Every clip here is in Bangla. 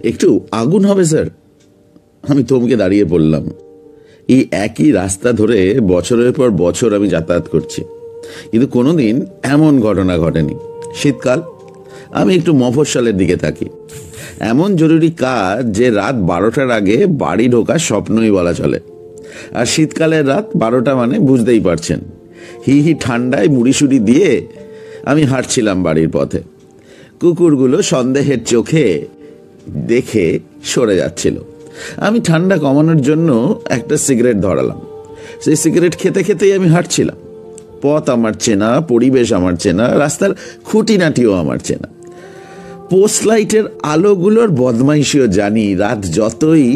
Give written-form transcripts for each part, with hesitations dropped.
একটু আগুন হবে স্যার? আমি থমকে দাঁড়িয়ে পড়লাম। এই একই রাস্তা ধরে বছরের পর বছর আমি যাতায়াত করছি, কিন্তু কোনোদিন এমন ঘটনা ঘটেনি। শীতকাল, আমি একটু মফস্বলের দিকে থাকি। এমন জরুরি কাজ যে রাত 12টার আগে বাড়ি ঢোকা স্বপ্নই বলা চলে। আর শীতকালের রাত 12টা মানে বুঝতেই পারছেন, হি হি ঠান্ডায় মুড়িসুড়ি দিয়ে আমি হাঁটছিলাম বাড়ির পথে। কুকুরগুলো সন্দেহের চোখে দেখে সরে যাচ্ছিল। আমি ঠান্ডা কমানোর জন্য একটা সিগারেট ধরালাম। সেই সিগারেট খেতে খেতেই আমি হাঁটছিলাম। পথ আমার চেনা, পরিবেশ আমার চেনা, রাস্তার খুঁটিনাটিও আমার চেনা। পোস্ট লাইটের আলোগুলোর বদমাইশিও জানি। রাত যতই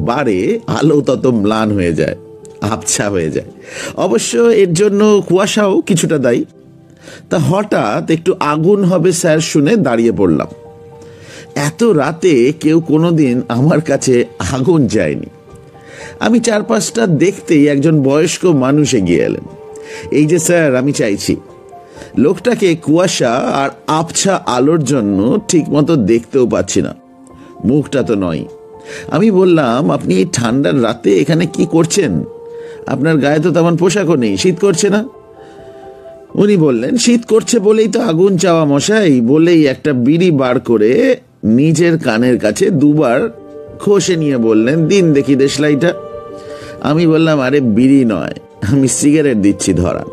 বাড়ে আলো তত ম্লান হয়ে যায়, আবছা হয়ে যায়। অবশ্য এর জন্য কুয়াশাও কিছুটা দায়ী। তা হঠাৎ একটু আগুন হবে স্যার শুনে দাঁড়িয়ে পড়লাম। এত রাতে কেউ কোনোদিন আমার কাছে আগুন চায়নি। আমি চারপাশটা দেখতেই একজন বয়স্ক মানুষ এগিয়ে এলেন। এই যে স্যার, আমি চাইছি। লোকটাকে কুয়াশা আর আবছা আলোর জন্য ঠিক মতো দেখতেও পাচ্ছি না, মুখটা তো নয়। আমি বললাম, আপনি এই ঠান্ডার রাতে এখানে কি করছেন? আপনার গায়ে তো তেমন পোশাকও নেই, শীত করছে না? উনি বললেন, শীত করছে বলেই তো আগুন চাওয়া মশাই। বলেই একটা বিড়ি বার করে নিজের কানের কাছে দুবার খসে নিয়ে বললেন, দিন দেখি দেশলাইটা। আমি বললাম, আরে বিড়ি নয়, আমি সিগারেট দিচ্ছি, ধরা।